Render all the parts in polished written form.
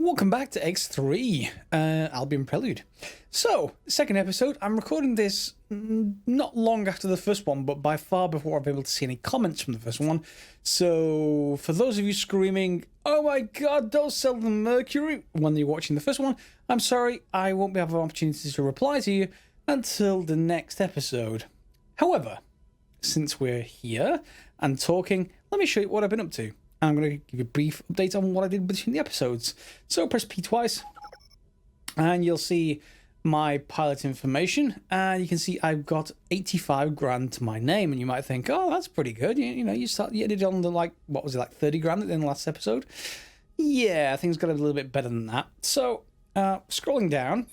Welcome back to X3, Albion Prelude. So, second episode, I'm recording this not long after the first one, but by far before I've been able to see any comments from the first one. So, for those of you screaming, "Oh my god, don't sell the Mercury," when you're watching the first one, I'm sorry, I won't be having an opportunity to reply to you until the next episode. However, since we're here and talking, let me show you what I've been up to. I'm going to give you a brief update on what I did between the episodes. So press P twice, and you'll see my pilot information, and you can see I've got 85 grand to my name, and you might think, oh, that's pretty good. You ended on the, like, what was it, like 30 grand in the last episode? Yeah, things got a little bit better than that. So, scrolling down,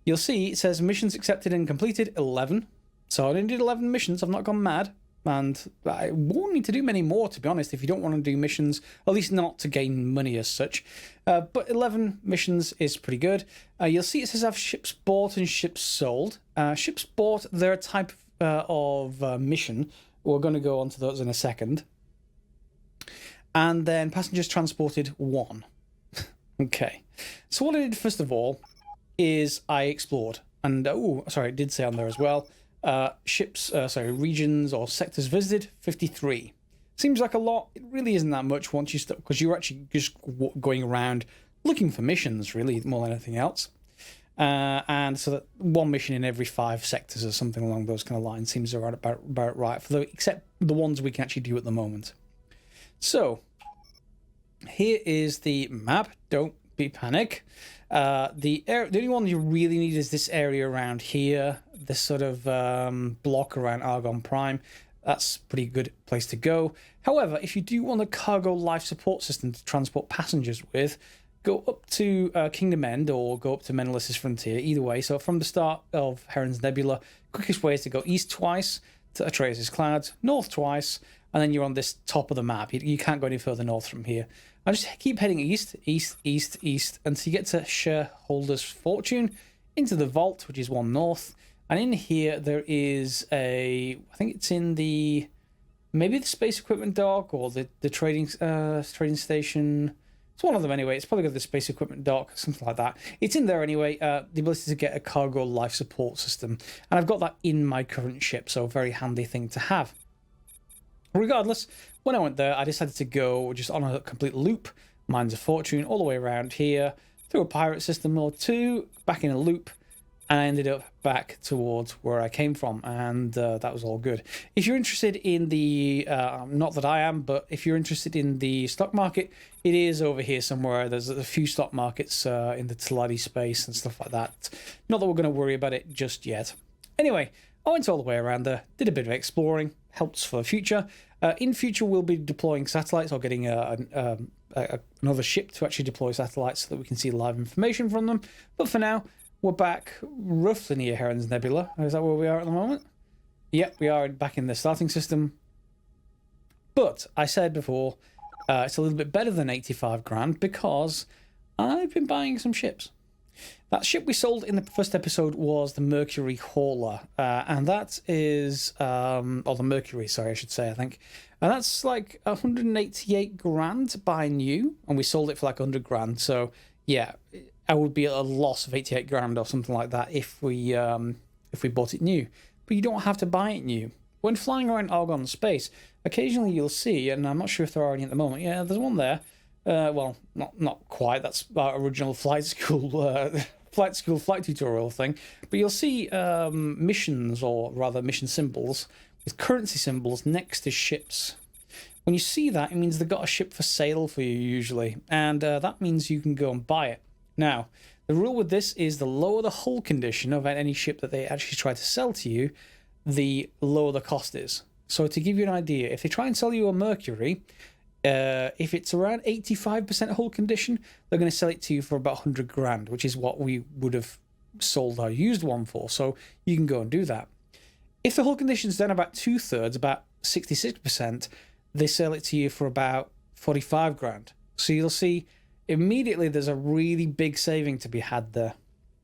you'll see it says missions accepted and completed, 11. So I only did 11 missions, I've not gone mad. And I won't need to do many more, to be honest, if you don't want to do missions, at least not to gain money as such. But 11 missions is pretty good. You'll see it says I've ships bought and ships sold. Ships bought, they're a type of mission. We're going to go on to those in a second. And then passengers transported, 1. Okay. So what I did first of all is I explored. And, it did say on there as well. Regions or sectors visited, 53. Seems like a lot. It really isn't that much once you start, because you're actually just going around looking for missions, really, more than anything else. And so that one mission in every 5 sectors or something along those kind of lines seems about right, except the ones we can actually do at the moment. So, here is the map. Don't be panic. The only one you really need is this area around here, this sort of block around Albion Prime. That's a pretty good place to go. However, if you do want a cargo life support system to transport passengers with, go up to Kingdom End or go up to Menelaus's Frontier, either way. So from the start of Heron's Nebula, quickest way is to go east twice to Atreus' Clouds, north twice, and then you're on this top of the map. You can't go any further north from here. I just keep heading east, until you get to Shareholder's Fortune, into the vault, which is 1 north. And in here, there is I think it's in maybe the space equipment dock or the trading station. It's one of them anyway. It's probably got the space equipment dock, something like that. It's in there anyway. The ability to get a cargo life support system. And I've got that in my current ship, so a very handy thing to have. Regardless, when I went there, I decided to go just on a complete loop, Mines of Fortune, all the way around here, through a pirate system or 2, back in a loop, and I ended up back towards where I came from, and that was all good. If you're interested in the, not that I am, but if you're interested in the stock market, it is over here somewhere. There's a few stock markets in the Teladi space and stuff like that. Not that we're going to worry about it just yet. Anyway, I went all the way around there, did a bit of exploring, helps for the future. In future, we'll be deploying satellites or getting another ship to actually deploy satellites so that we can see live information from them. But for now, we're back roughly near Heron's Nebula. Is that where we are at the moment? Yep, we are back in the starting system. But I said before, it's a little bit better than 85 grand because I've been buying some ships. That ship we sold in the first episode was the Mercury Hauler, and that is, or the Mercury, sorry, I should say, I think. And that's like 188 grand to buy new, and we sold it for like 100 grand. So, yeah, I would be at a loss of 88 grand or something like that if we bought it new. But you don't have to buy it new. When flying around Argon space, occasionally you'll see, and I'm not sure if there are any at the moment, yeah, there's one there. Well, not quite. That's our original flight school flight tutorial thing. But you'll see missions, or rather mission symbols, with currency symbols next to ships. When you see that, it means they've got a ship for sale for you usually, and that means you can go and buy it. Now, the rule with this is the lower the hull condition of any ship that they actually try to sell to you, the lower the cost is. So to give you an idea, if they try and sell you a Mercury, if it's around 85% hull condition, they're going to sell it to you for about 100 grand, which is what we would have sold our used one for. So you can go and do that. If the hull condition is down about 2/3, about 66%, they sell it to you for about 45 grand. So you'll see immediately there's a really big saving to be had there.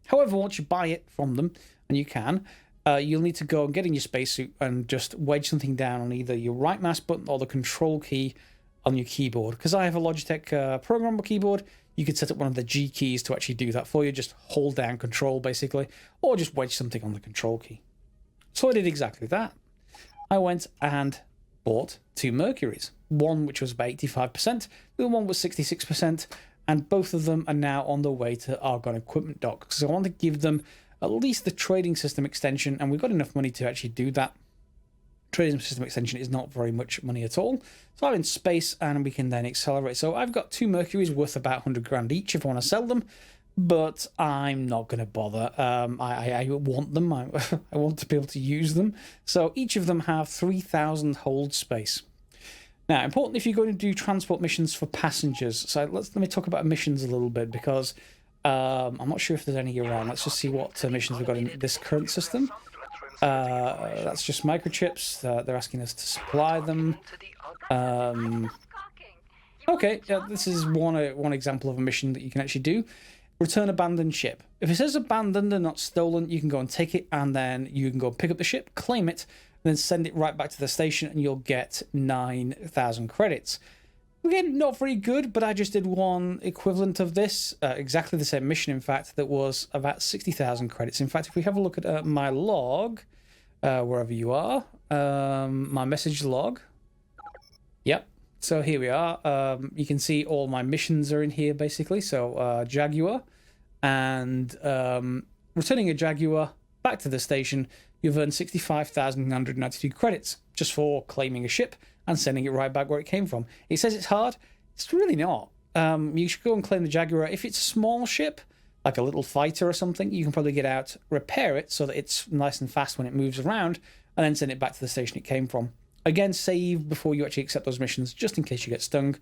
However, once you buy it from them, and you can, you'll need to go and get in your spacesuit and just wedge something down on either your right mouse button or the control key on your keyboard. Because I have a Logitech programmable keyboard, you could set up one of the G keys to actually do that for you. Just hold down control, basically, or just wedge something on the control key. So I did exactly that. I went and bought 2 Mercuries. One which was about 85%, the other one was 66%, and both of them are now on the way to Argon equipment dock. So I want to give them at least the trading system extension, and we've got enough money to actually do that. Trading system extension is not very much money at all. So I'm in space, and we can then accelerate. So I've got 2 Mercuries worth about 100 grand each if I want to sell them, but I'm not going to bother. I want them. I want to be able to use them. So each of them have 3,000 hold space. Now, important if you're going to do transport missions for passengers. So let me talk about missions a little bit, because I'm not sure if there's any around. Let's just see what missions we've got in this current system. That's just microchips. They're asking us to supply them. Okay, yeah, this is one example of a mission that you can actually do. Return abandoned ship. If it says abandoned and not stolen, you can go and take it, and then you can go and pick up the ship, claim it, and then send it right back to the station, and you'll get 9,000 credits. Again, not very good, but I just did one equivalent of this, exactly the same mission, in fact, that was about 60,000 credits. In fact, if we have a look at my log, wherever you are, my message log. Yep. So here we are. You can see all my missions are in here, basically. So Jaguar, and returning a Jaguar back to the station, you've earned 65,992 credits just for claiming a ship and sending it right back where it came from. It says it's hard. It's really not. You should go and claim the Jaguar. If it's a small ship, like a little fighter or something, you can probably get out, repair it so that it's nice and fast when it moves around, and then send it back to the station it came from. Again, save before you actually accept those missions, just in case you get stung.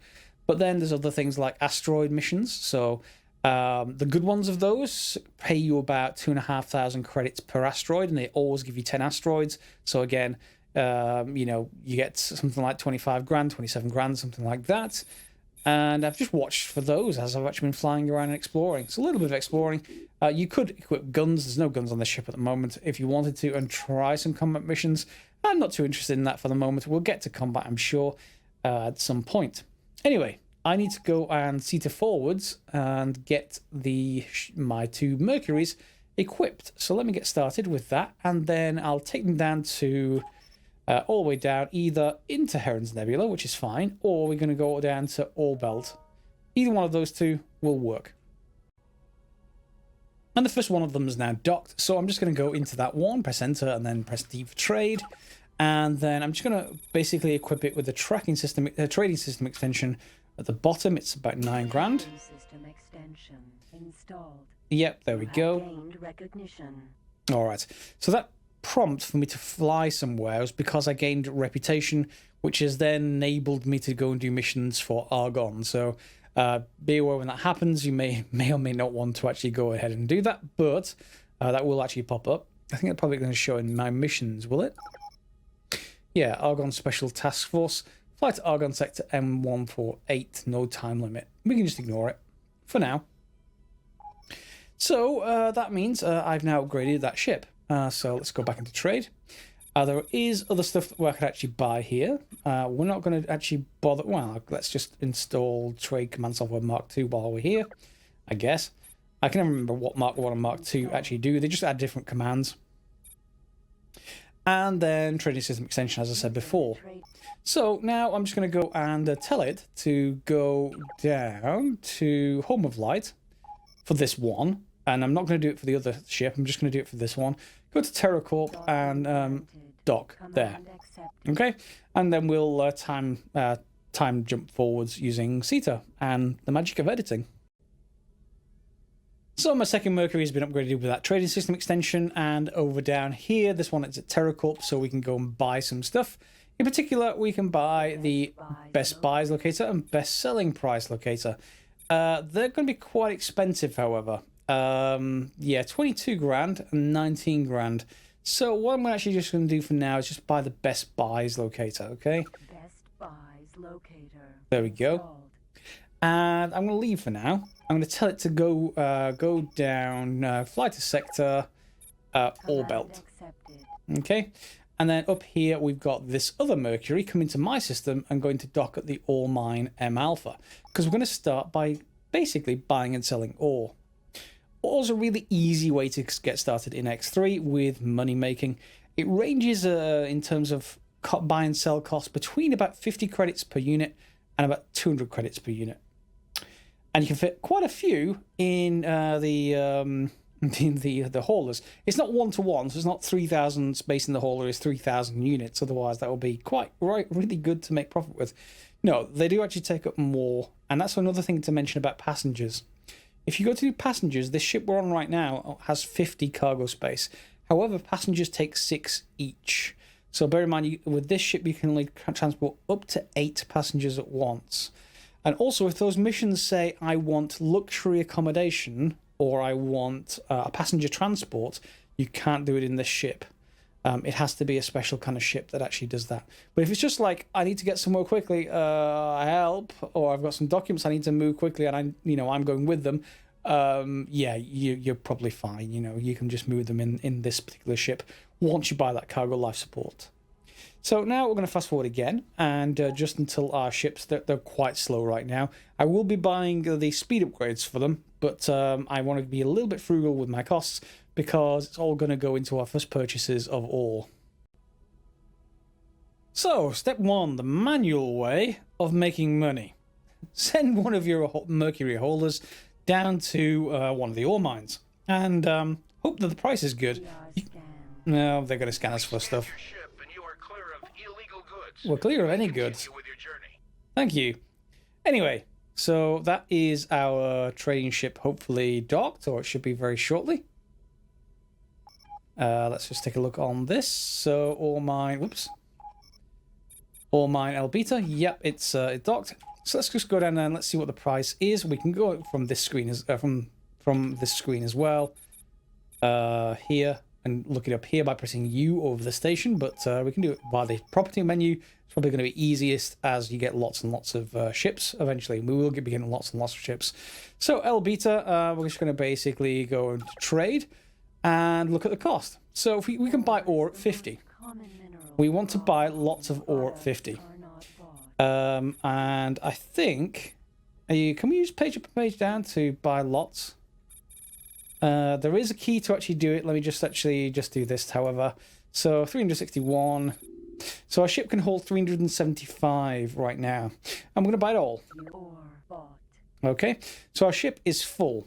But then there's other things like asteroid missions. So the good ones of those pay you about 2,500 credits per asteroid, and they always give you 10 asteroids. So again, you know, you get something like 25 grand, 27 grand, something like that. And I've just watched for those as I've actually been flying around and exploring. It's a little bit of exploring. You could equip guns. There's no guns on the ship at the moment. If you wanted to, and try some combat missions, I'm not too interested in that for the moment. We'll get to combat, I'm sure, at some point. Anyway, I need to go and see to forwards and get my 2 Mercuries equipped. So let me get started with that, and then I'll take them down to all the way down, either into Heron's Nebula, which is fine, or we're going to go down to Orbelt. Either one of those two will work. And the first one of them is now docked, so I'm just going to go into that one, press enter, and then press D for trade. And then I'm just going to basically equip it with the tracking system, trading system extension at the bottom. It's about 9 grand. System extension installed. Yep, there we go. Gained recognition. All right, so that prompt for me to fly somewhere was because I gained reputation, which has then enabled me to go and do missions for Argon. So be aware when that happens. You may or may not want to actually go ahead and do that, but that will actually pop up. I think it's probably going to show in my missions, will it? Yeah, Argon Special Task Force. Fly to Argon Sector M148, no time limit. We can just ignore it for now. So that means I've now upgraded that ship. So let's go back into trade. There is other stuff that I could actually buy here. We're not going to actually bother. Well, let's just install Trade Command Software Mark II while we're here, I guess. I can never remember what Mark 1 and Mark II actually do. They just add different commands. And then Trading System Extension, as I said before. So now I'm just going to go and tell it to go down to Home of Light for this one. And I'm not going to do it for the other ship. I'm just going to do it for this one. Go to TerraCorp and dock there. Okay, and then we'll time jump forwards using CETA and the magic of editing. So my second Mercury has been upgraded with that trading system extension, and over down here, this one is at TerraCorp, so we can go and buy some stuff. In particular, we can buy the best buys locator and best selling price locator. They're going to be quite expensive, however. Yeah, 22 grand and 19 grand. So what I'm actually just going to do for now is just buy the best buys locator, okay? Best buys locator. There we go. And I'm going to leave for now. I'm going to tell it to go down, fly to sector Orbelt. Okay. And then up here we've got this other Mercury coming to my system and going to dock at the All Mine M Alpha. Because we're going to start by basically buying and selling ore. Ore's a really easy way to get started in X3 with money making. It ranges in terms of buy and sell costs between about 50 credits per unit and about 200 credits per unit. And you can fit quite a few in the haulers. It's not one-to-one, so it's not 3,000 space in the hauler is 3,000 units. Otherwise, that would be really good to make profit with. No, they do actually take up more. And that's another thing to mention about passengers. If you go to do passengers, this ship we're on right now has 50 cargo space. However, passengers take 6 each. So bear in mind, with this ship, you can only transport up to 8 passengers at once. And also, if those missions say, I want luxury accommodation, or I want a passenger transport, you can't do it in this ship. It has to be a special kind of ship that actually does that. But if it's just like, I need to get somewhere quickly, help, or I've got some documents I need to move quickly, and I'm going with them, yeah, you're probably fine. You can just move them in this particular ship once you buy that cargo life support. So now we're going to fast forward again, and just until our ships, they're quite slow right now. I will be buying the speed upgrades for them, but I want to be a little bit frugal with my costs because it's all going to go into our first purchases of ore. So, step 1, the manual way of making money. Send one of your mercury haulers down to one of the ore mines, and hope that the price is good. No, they're going to scan us for stuff. We're clear of any goods. Thank you. Anyway, so that is our trading ship hopefully docked, or it should be very shortly. Let's just take a look on this. So ore mine, whoops. Ore mine El Beta. Yep, it's docked. So let's just go down there and let's see what the price is. We can go from this screen as from this screen as well. Here. And look it up here by pressing U over the station, but we can do it by the property menu. It's probably going to be easiest as you get lots and lots of ships eventually. We will be getting lots and lots of ships. So El Beta, we're just going to basically go and trade and look at the cost. So if we can buy ore at 50. We want to buy lots of ore at 50. And I think, can we use page up and page down to buy lots? There is a key to actually do it. Let me just do this, however. So 361. So our ship can hold 375 right now. I'm going to buy it all. Okay, so our ship is full.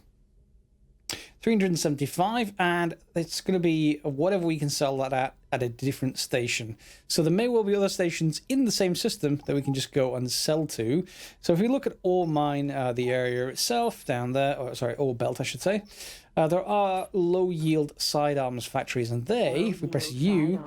375, and it's going to be whatever we can sell that at a different station. So there may well be other stations in the same system that we can just go and sell to. So if we look at ore mine, the area itself down there, or sorry, ore belt I should say, there are low yield sidearms factories, and they, if we press U,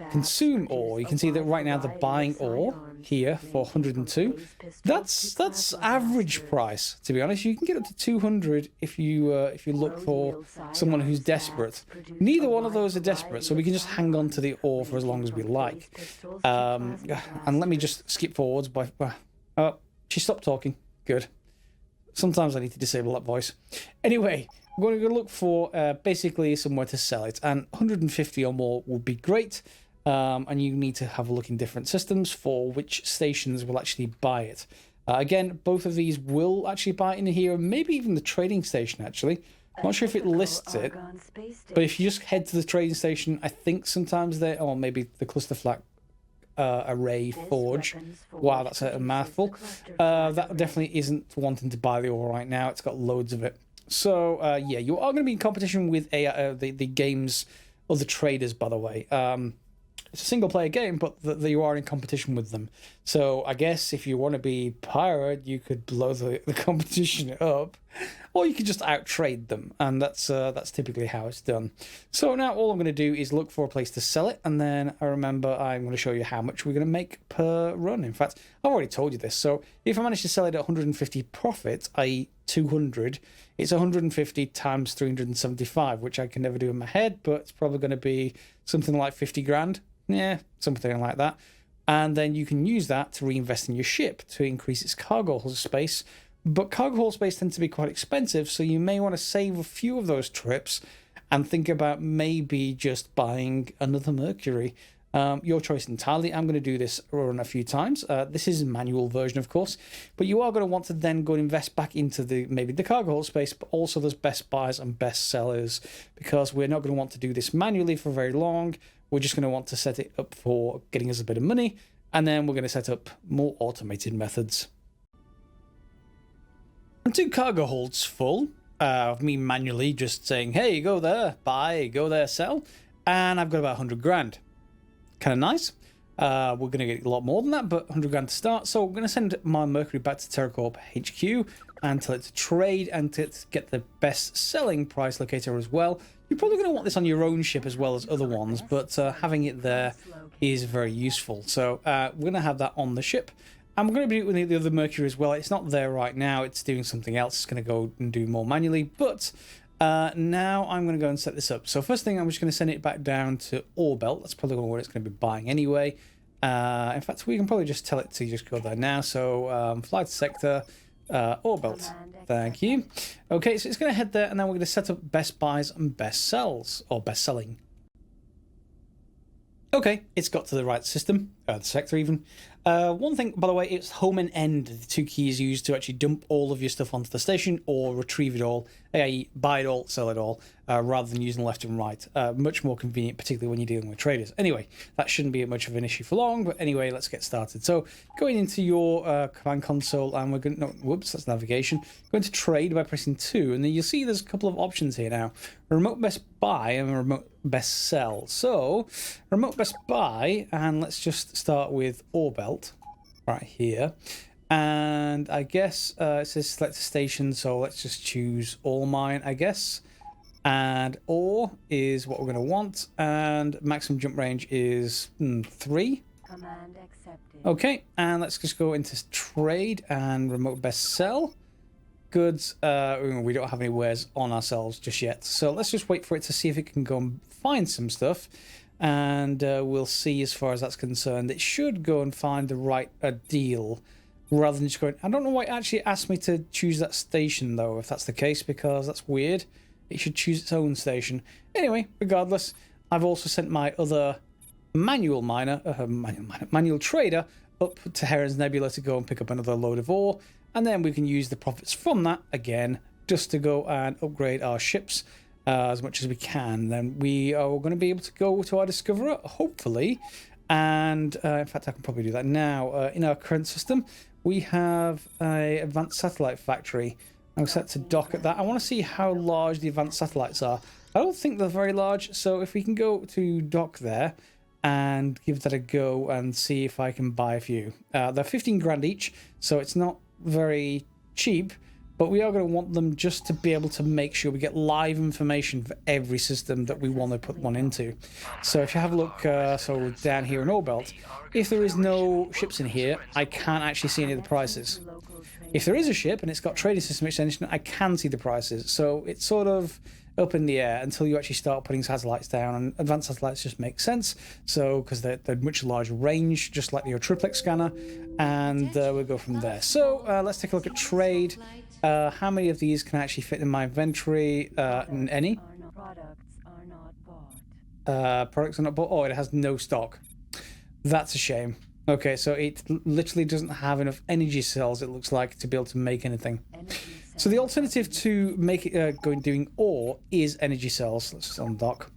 consume ore. You can see that right now they're buying ore here for 102. That's average price, to be honest. You can get up to 200 if you look for someone who's desperate. Neither one of those are desperate, so we can just hang on to the ore for as long as we like. And let me just skip forwards by. Oh, she stopped talking. Good. Sometimes I need to disable that voice. Anyway, we're going to look for basically somewhere to sell it, and 150 or more would be great. And you need to have a look in different systems for which stations will actually buy it. Again, both of these will actually buy it in here, maybe even the trading station actually. I'm not sure if it lists it, but if you just head to the trading station, I think sometimes they, or maybe the cluster flak array forge. Wow, that's a mouthful. That definitely isn't wanting to buy the ore right now. It's got loads of it. So yeah, you are going to be in competition with the games or the traders, by the way. It's a single player game, but you are in competition with them. So I guess if you want to be pirate, you could blow the competition up, or you could just out trade them, and that's typically how it's done. So now all I'm going to do is look for a place to sell it, and then I remember I'm going to show you how much we're going to make per run. In fact, I've already told you this. So if I manage to sell it at 150 profit, i.e. 200, it's 150 times 375, which I can never do in my head, but it's probably going to be something like 50 grand. Yeah, something like that. And then you can use that to reinvest in your ship to increase its cargo hold space. But cargo hold space tends to be quite expensive, so you may want to save a few of those trips and think about maybe just buying another Mercury. Your choice entirely. I'm going to do this run a few times. This is a manual version, of course, but you are going to want to then go and invest back into maybe the cargo hold space, but also those best buys and best sellers, because we're not going to want to do this manually for very long. We're just going to want to set it up for getting us a bit of money, and then we're going to set up more automated methods. And 2 cargo holds full of me manually just saying, hey, go there, buy, go there, sell, and I've got about 100 grand. Kind of nice. We're going to get a lot more than that, but 100 grand to start. So we're going to send my Mercury back to TerraCorp HQ and tell it to trade and to get the best selling price locator as well. You're probably going to want this on your own ship as well as other ones, but having it there is very useful. So we're going to have that on the ship. And we're going to be doing the other Mercury as well. It's not there right now. It's doing something else. It's going to go and do more manually, but now I'm going to go and set this up. So first thing, I'm just going to send it back down to Orbelt. That's probably what it's going to be buying anyway. In fact, we can probably just tell it to just go there now. So fly to sector, Orbelt. Thank you. Okay, so it's going to head there, and then we're going to set up best buys and best sells, or best selling. Okay, it's got to the right system, the sector even. One thing, by the way, it's home and end, the 2 keys used to actually dump all of your stuff onto the station or retrieve it all, i.e. buy it all, sell it all, rather than using left and right. Much more convenient, particularly when you're dealing with traders. Anyway, that shouldn't be much of an issue for long, but anyway, let's get started. So, going into your command console, and we're going to, no, whoops, that's navigation. Going to trade by pressing 2, and then you'll see there's a couple of options here now. Remote best buy and remote best sell. So, remote best buy, and let's just start with Orbelt right here. And I guess it says select a station, so let's just choose all mine, I guess. And ore is what we're going to want, and maximum jump range is 3. Command accepted. Okay, and let's just go into trade and remote best sell. Goods, we don't have any wares on ourselves just yet, so let's just wait for it to see if it can go and find some stuff, and we'll see as far as that's concerned. It should go and find the right deal rather than just going. I don't know why it actually asked me to choose that station though, if that's the case, because that's weird. It should choose its own station. Anyway, regardless, I've also sent my other manual trader up to Heron's Nebula to go and pick up another load of ore, and then we can use the profits from that again just to go and upgrade our ships as much as we can. Then we are going to be able to go to our Discoverer, hopefully, and in fact I can probably do that now. In our current system we have a advanced satellite factory. I'm set to dock at that. I want to see how large the advanced satellites are. I don't think they're very large, so if we can go to dock there and give that a go and see if I can buy a few. They're 15 grand each, so it's not very cheap, but we are going to want them just to be able to make sure we get live information for every system that we want to put one into. So if you have a look, so down here in Orbelt, if there is no ships in here, I can't actually see any of the prices. If there is a ship and it's got trading system extension, I can see the prices. So it's sort of up in the air until you actually start putting satellites down, and advanced satellites just make sense. So because they're much larger range, just like your triplex scanner, and we'll go from there. So let's take a look at trade. How many of these can actually fit in my inventory? Any? Products are not bought. Oh, it has no stock. That's a shame. Okay, so it literally doesn't have enough energy cells, it looks like, to be able to make anything. So the alternative to make it doing ore is energy cells. Let's just undock.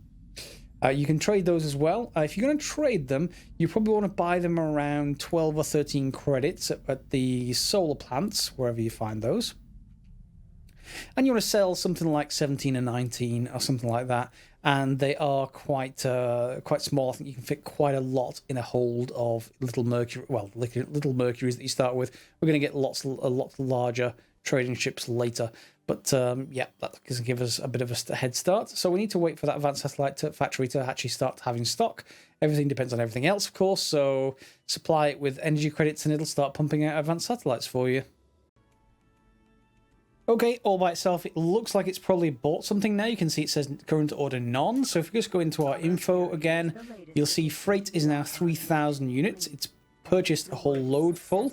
You can trade those as well. If you're going to trade them, you probably want to buy them around 12 or 13 credits at the solar plants, wherever you find those. And you want to sell something like 17 or 19 or something like that. And they are quite small. I think you can fit quite a lot in a hold of little Mercury. Well, little Mercuries that you start with. We're going to get a lot larger trading ships later. But yeah, that doesn't give us a bit of a head start. So we need to wait for that advanced satellite factory to actually start having stock. Everything depends on everything else, of course. So supply it with energy credits and it'll start pumping out advanced satellites for you. Okay, all by itself, it looks like it's probably bought something now. You can see it says current order none. So if we just go into our info again, you'll see freight is now 3,000 units. It's purchased a whole load full.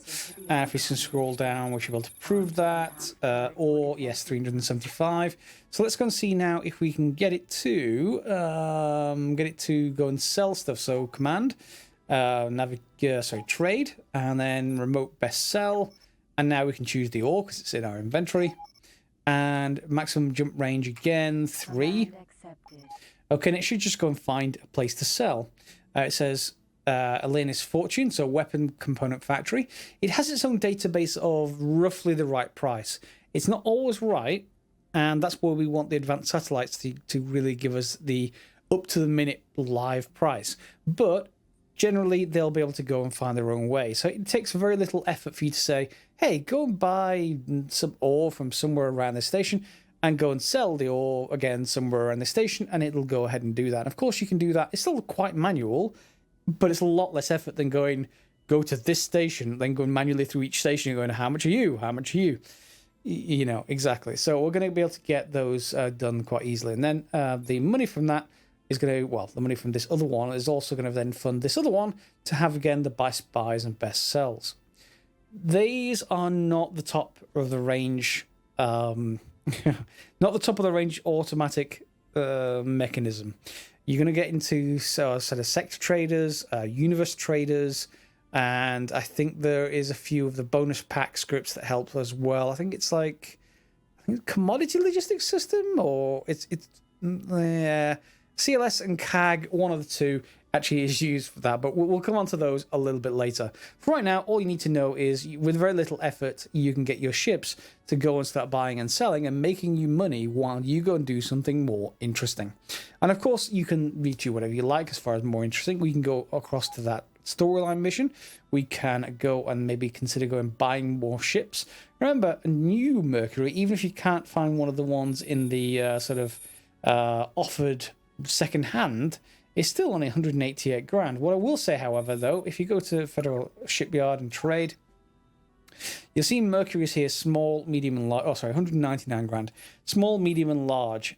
If we can scroll down, we should be able to prove that. Or, yes, 375. So let's go and see now if we can get it to go and sell stuff. So command, trade, and then remote best sell. And now we can choose the ore because it's in our inventory. And maximum jump range again, 3. Okay, and it should just go and find a place to sell. It says Elena's Fortune, so weapon component factory. It has its own database of roughly the right price. It's not always right, and that's where we want the advanced satellites to really give us the up-to-the-minute live price. But generally, they'll be able to go and find their own way. So it takes very little effort for you to say, hey, go and buy some ore from somewhere around the station and go and sell the ore again somewhere around the station, and it'll go ahead and do that. And of course, you can do that. It's still quite manual, but it's a lot less effort than go to this station, then going manually through each station and going, how much are you? How much are you? You know, exactly. So we're going to be able to get those done quite easily. And then the money from that is going to, well, the money from this other one is also going to then fund this other one to have, again, the best buys and best sells. These are not the top of the range, not the top of the range automatic mechanism. You're going to get into a set of sector traders, universe traders, and I think there is a few of the bonus pack scripts that help as well. I think it's like commodity logistics system, or it's CLS and CAG, one of the two actually is used for that, but we'll come on to those a little bit later. For right now, all you need to know is with very little effort, you can get your ships to go and start buying and selling and making you money while you go and do something more interesting. And of course, you can reach whatever you like as far as more interesting. We can go across to that storyline mission. We can go and maybe consider going buying more ships. Remember, a new Mercury, even if you can't find one of the ones in the offered second hand, is still only 188 grand. What I will say, however, though, if you go to Federal Shipyard and trade, you'll see Mercury's here, small, medium, and large. Oh, sorry, 199 grand. Small, medium, and large.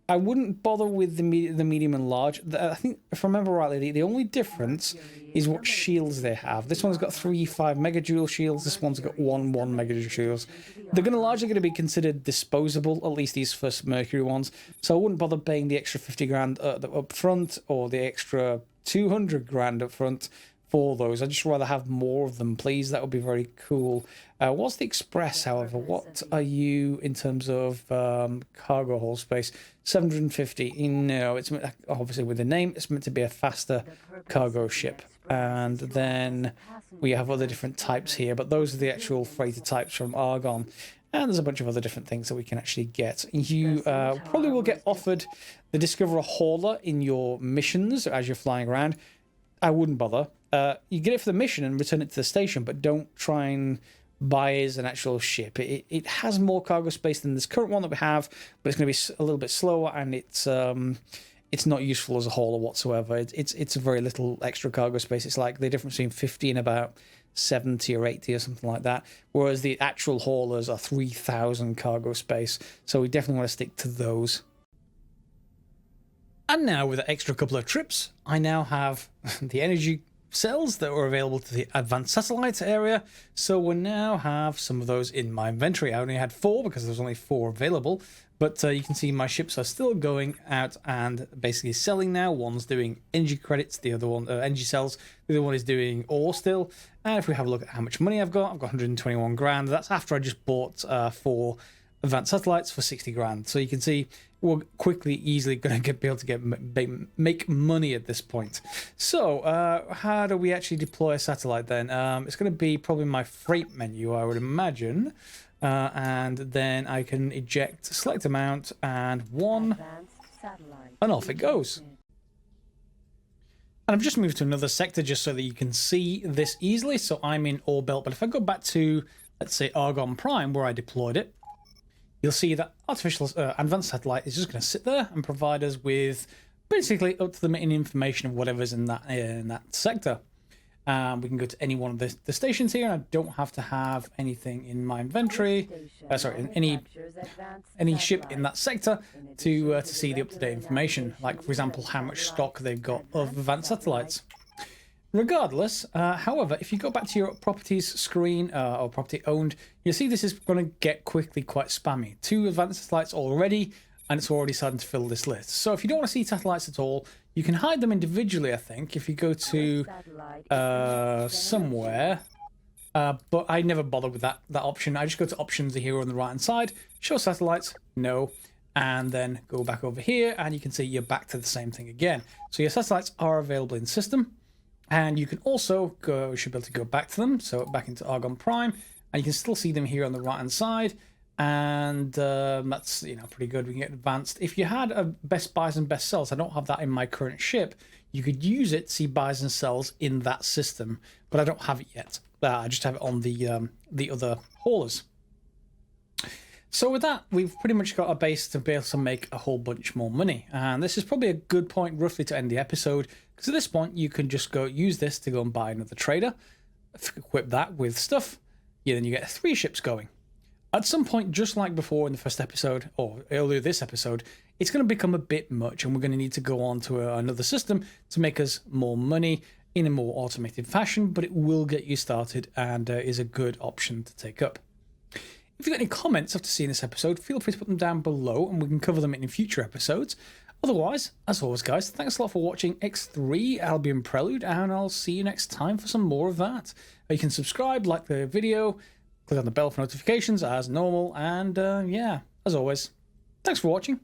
I wouldn't bother with the medium and large. I think, if I remember rightly, the only difference is what shields they have. This one's got 3 megajoule shields. This one's got 1 megajoule shields. They're largely going to be considered disposable, at least these first Mercury ones. So I wouldn't bother paying the extra 50 grand up front or the extra 200 grand up front for those. I'd just rather have more of them, please. That would be very cool. What's the Express, however? What are you in terms of cargo hold space? 750. No, it's obviously with the name, it's meant to be a faster cargo ship. And then we have other different types here, but those are the actual freighter types from Argon. And there's a bunch of other different things that we can actually get. You probably will get offered the Discover a Hauler in your missions as you're flying around. I wouldn't bother. You get it for the mission and return it to the station, but don't try and buy it as an actual ship. It has more cargo space than this current one that we have, but it's going to be a little bit slower, and it's not useful as a hauler whatsoever. It's a very little extra cargo space. It's like the difference between 50 and about 70 or 80 or something like that, whereas the actual haulers are 3,000 cargo space, so we definitely want to stick to those. And now, with an extra couple of trips, I now have the energy cells that were available to the advanced satellites area, so we now have some of those in my inventory. I only had 4 because there's only 4 available, but you can see my ships are still going out and basically selling now. One's doing energy credits, the other one energy cells, the other one is doing ore still. And if we have a look at how much money I've got 121 grand. That's after I just bought 4 advanced satellites for 60 grand. So you can see we're quickly, easily going to be able to make money at this point. So how do we actually deploy a satellite then? It's going to be probably my freight menu, I would imagine. And then I can eject, select amount, and 1, and off it goes. And I've just moved to another sector just so that you can see this easily. So I'm in Ore Belt, but if I go back to, let's say, Argon Prime, where I deployed it, you'll see that artificial advanced satellite is just going to sit there and provide us with basically up to the minute information of whatever's in that sector. We can go to any one of the stations here, and I don't have to have anything in my inventory. Any ship in that sector to see the up-to-date information, like for example how much stock they've got of advanced satellites. Regardless, however, if you go back to your properties screen or property owned, you'll see this is going to get quickly quite spammy. 2 advanced satellites already, and it's already starting to fill this list. So if you don't want to see satellites at all, you can hide them individually, I think, if you go to somewhere. But I never bother with that option. I just go to options here on the right hand side, show satellites, no, and then go back over here, and you can see you're back to the same thing again. So your satellites are available in system. And you can also go, you should be able to go back to them, so back into Argon Prime, and you can still see them here on the right hand side, and that's, you know, pretty good. We can get advanced. If you had a best buys and best sells, I don't have that in my current ship, you could use it to see buys and sells in that system, but I don't have it yet. I just have it on the other haulers. So with that, we've pretty much got a base to be able to make a whole bunch more money. And this is probably a good point roughly to end the episode, because at this point you can just go use this to go and buy another trader, equip that with stuff, then you get 3 ships going. At some point, just like before in the first episode, or earlier this episode, it's going to become a bit much, and we're going to need to go on to another system to make us more money in a more automated fashion, but it will get you started and is a good option to take up. If you've got any comments after seeing this episode, feel free to put them down below and we can cover them in future episodes. Otherwise, as always, guys, thanks a lot for watching X3 Albion Prelude, and I'll see you next time for some more of that. You can subscribe, like the video, click on the bell for notifications as normal, and yeah, as always, thanks for watching.